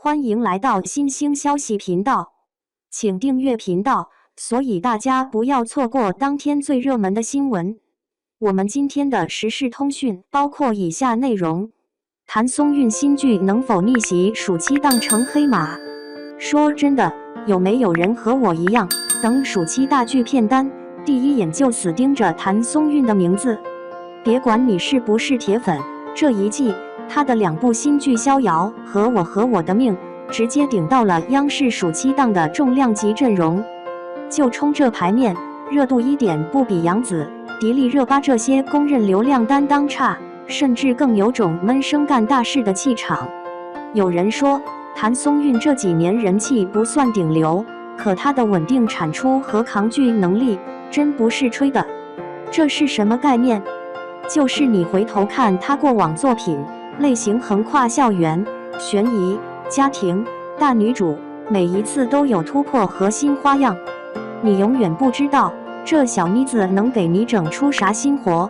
欢迎来到新兴消息频道，请订阅频道，所以大家不要错过当天最热门的新闻。我们今天的时事通讯包括以下内容：谭松韵新剧能否逆袭暑期档成黑马？说真的，有没有人和我一样，等暑期大剧片单，第一眼就死盯着谭松韵的名字？别管你是不是铁粉，这一季他的2部新剧《逍遥》和我的命直接顶到了央视暑期档的重量级阵容。就冲这牌面，热度一点不比杨紫、迪丽热巴这些公认流量担当差，甚至更有种闷声干大事的气场。有人说谭松韵这几年人气不算顶流，可她的稳定产出和扛剧能力真不是吹的。这是什么概念？就是你回头看她过往作品，类型横跨校园、悬疑、家庭、大女主，每一次都有突破和新花样。你永远不知道这小妮子能给你整出啥新活。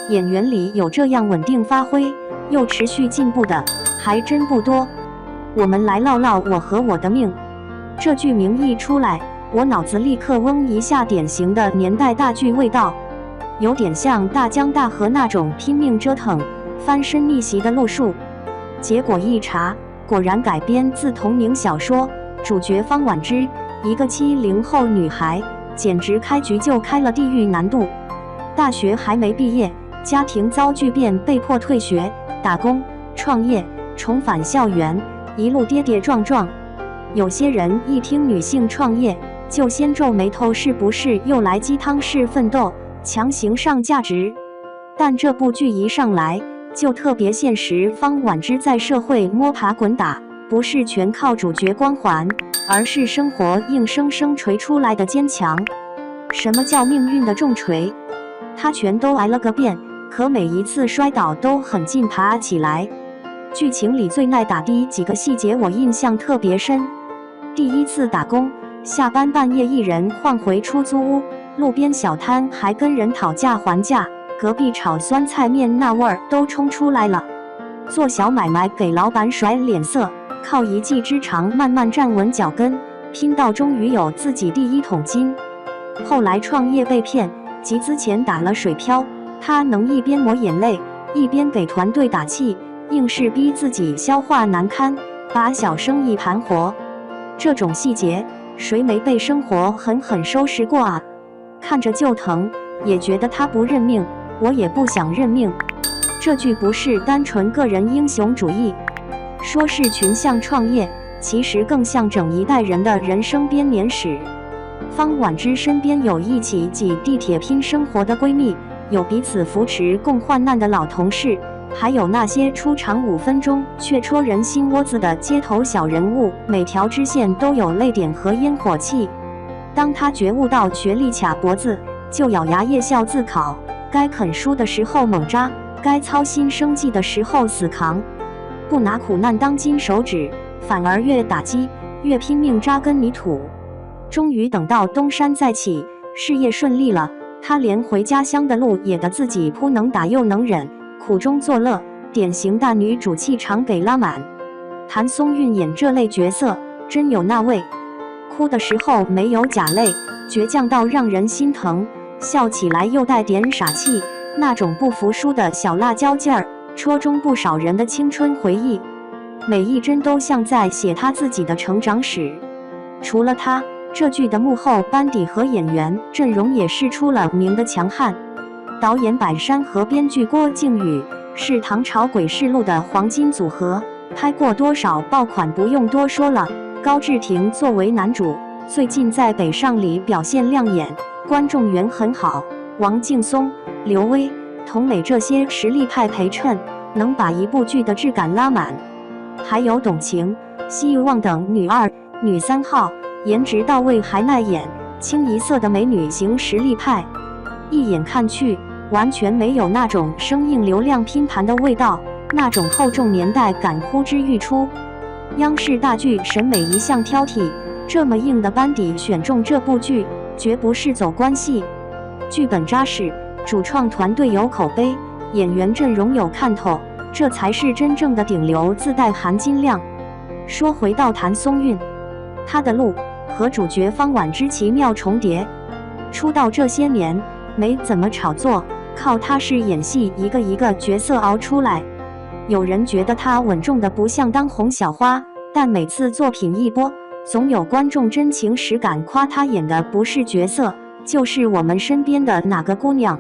演员里有这样稳定发挥又持续进步的还真不多。我们来唠唠我的命。这剧名一出来，我脑子立刻嗡一下，典型的年代大剧味道，有点像大江大河那种拼命折腾翻身逆袭的路数。结果一查，果然改编自同名小说，主角方婉之，一个70后女孩，简直开局就开了地狱难度。大学还没毕业，家庭遭巨变，被迫退学打工创业，重返校园，一路跌跌撞撞。有些人一听女性创业就先皱眉头，是不是又来鸡汤式奋斗，强行上价值？但这部剧一上来就特别现实，方婉之在社会摸爬滚打，不是全靠主角光环，而是生活硬生生锤出来的坚强。什么叫命运的重锤？她全都挨了个遍，可每一次摔倒都很劲爬起来。剧情里最耐打的几个细节我印象特别深。第一次打工，下班半夜一人晃回出租屋，路边小摊还跟人讨价还价，隔壁炒酸菜面那味儿都冲出来了。做小买卖给老板甩脸色，靠一技之长慢慢站稳脚跟，拼到终于有自己第一桶金。后来创业被骗，集资前打了水漂，他能一边抹眼泪，一边给团队打气，硬是逼自己消化难堪，把小生意盘活。这种细节，谁没被生活狠狠收拾过啊？看着就疼，也觉得他不认命，我也不想认命。这剧不是单纯个人英雄主义，说是群像创业，其实更像整一代人的人生编年史。方婉之身边有一起挤地铁拼生活的闺蜜，有彼此扶持共患难的老同事，还有那些出场5分钟却戳人心窝子的街头小人物，每条支线都有泪点和烟火气。当他觉悟到学历卡脖子，就咬牙夜校自考，该啃书的时候猛扎，该操心生计的时候死扛，不拿苦难当金手指，反而越打击越拼命扎根泥土。终于等到东山再起，事业顺利了，他连回家乡的路也得自己铺，能打又能忍，苦中作乐，典型大女主气场给拉满。谭松韵演这类角色真有那味，哭的时候没有假泪，倔强到让人心疼，笑起来又带点傻气，那种不服输的小辣椒劲儿，戳中不少人的青春回忆。每一帧都像在写他自己的成长史。除了他，这剧的幕后班底和演员阵容也是出了名的强悍。导演柏山和编剧郭靖宇是唐朝《鬼事录》的黄金组合，拍过多少爆款不用多说了。高志廷作为男主，最近在《北上》里表现亮眼，观众缘很好。王劲松、刘威、童磊这些实力派陪衬，能把一部剧的质感拉满。还有董卿、奚玉望等女2、女3号，颜值到位还耐演，清一色的美女型实力派，一眼看去完全没有那种生硬流量拼盘的味道，那种厚重年代感呼之欲出。央视大剧审美一向挑剔，这么硬的班底选中这部剧，绝不是走关系。剧本扎实，主创团队有口碑，演员阵容有看头，这才是真正的顶流，自带含金量。说回到谭松韵，她的路和主角方婉之奇妙重叠。出道这些年没怎么炒作，靠她是演戏一个一个角色熬出来。有人觉得她稳重的不像当红小花，但每次作品一播，总有观众真情实感夸她演的不是角色，就是我们身边的哪个姑娘。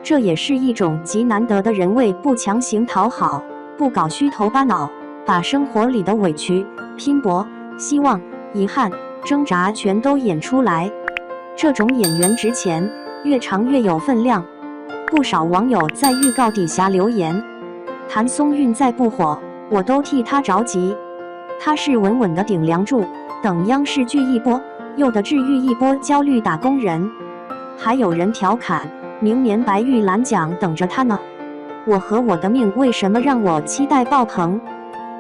这也是一种极难得的人味，不强行讨好，不搞虚头巴脑，把生活里的委屈、拼搏、希望、遗憾、挣扎全都演出来。这种演员值钱，越长越有分量。不少网友在预告底下留言，谭松韵再不火，我都替她着急。她是稳稳的顶梁柱，等央视剧一波，又的治愈一波焦虑打工人。还有人调侃，明年白玉兰奖等着她呢。我和我的命为什么让我期待爆棚？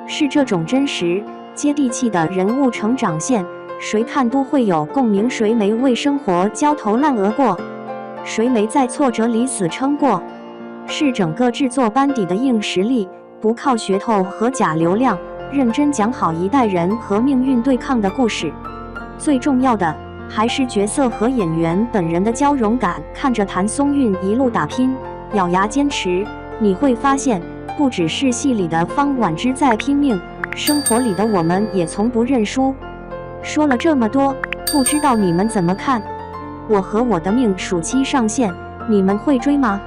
是这种真实、接地气的人物成长线，谁看都会有共鸣。谁没为生活焦头烂额过？谁没在挫折里死撑过？是整个制作班底的硬实力，不靠噱头和假流量，认真讲好一代人和命运对抗的故事。最重要的还是角色和演员本人的交融感。看着谭松韵一路打拼，咬牙坚持，你会发现，不只是戏里的方婉之在拼命，生活里的我们也从不认输。说了这么多，不知道你们怎么看？我和我的命暑期上线，你们会追吗？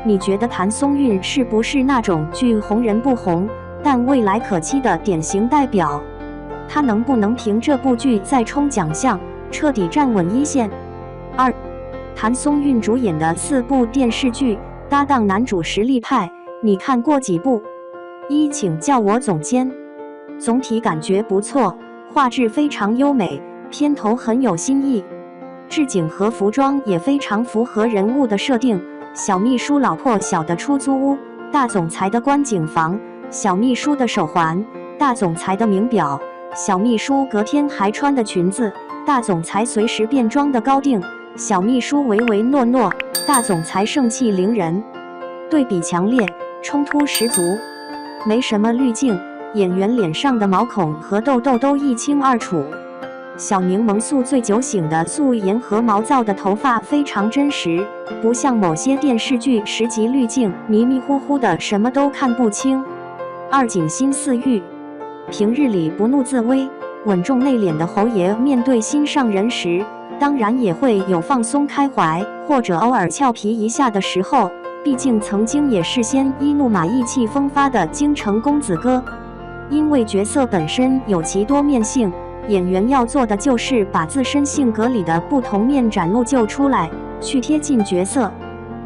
你觉得谭松韵是不是那种剧红人不红，但未来可期的典型代表？她能不能凭这部剧再冲奖项，彻底站稳一线？2. 谭松韵主演的4部电视剧，搭档男主实力派，你看过几部？1. 请叫我总监。总体感觉不错，画质非常优美，片头很有新意，置景和服装也非常符合人物的设定。小秘书老破小的出租屋，大总裁的观景房，小秘书的手环，大总裁的名表，小秘书隔天还穿的裙子，大总裁随时变装的高定，小秘书唯唯诺诺，大总裁盛气凌人。对比强烈，冲突十足，没什么滤镜，演员脸上的毛孔和痘痘都一清二楚。小柠檬宿醉酒醒的素颜和毛躁的头发非常真实，不像某些电视剧10级滤镜，迷迷糊糊的什么都看不清。2. 锦心似玉。平日里不怒自威、稳重内敛的侯爷，面对心上人时，当然也会有放松开怀，或者偶尔俏皮一下的时候。毕竟曾经也是鲜衣怒马、意气风发的京城公子哥。因为角色本身有其多面性，演员要做的就是把自身性格里的不同面展露就出来，去贴近角色。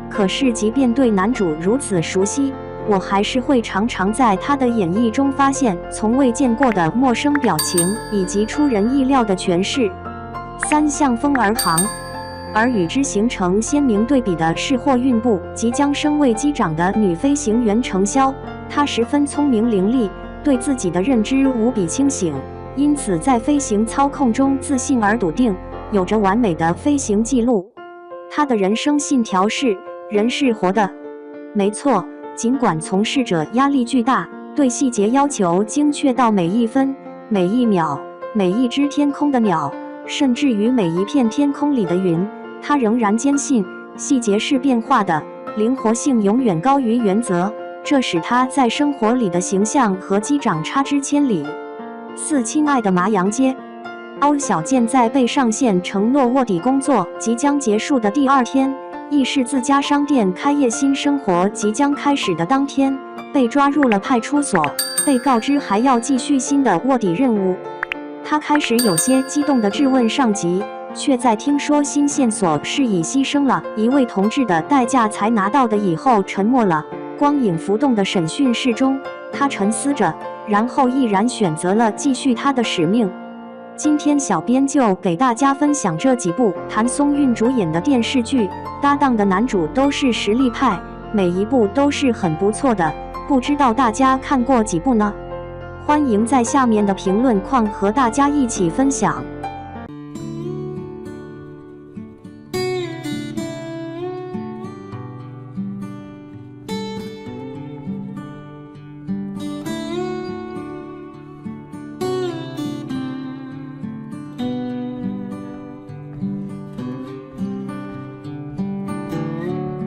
可是即便对男主如此熟悉，我还是会常常在他的演绎中发现从未见过的陌生表情，以及出人意料的诠释。3. 向风而航。而与之形成鲜明对比的是货运部即将升为机长的女飞行员程潇，她十分聪明伶俐，对自己的认知无比清醒，因此在飞行操控中自信而笃定，有着完美的飞行记录。她的人生信条是人是活的。没错，尽管从事者压力巨大，对细节要求精确到每一分、每一秒、每一只天空的鸟，甚至于每一片天空里的云，他仍然坚信细节是变化的，灵活性永远高于原则，这使他在生活里的形象和机长差之千里。4. 亲爱的麻阳街。欧小健在被上线承诺卧底工作即将结束的第2天，亦是自家商店开业新生活即将开始的当天，被抓入了派出所，被告知还要继续新的卧底任务。他开始有些激动地质问上级，却在听说新线索是以牺牲了一位同志的代价才拿到的以后沉默了。光影浮动的审讯室中，他沉思着，然后毅然选择了继续他的使命。今天小编就给大家分享这几部谭松韵主演的电视剧，搭档的男主都是实力派，每一部都是很不错的，不知道大家看过几部呢？欢迎在下面的评论框和大家一起分享。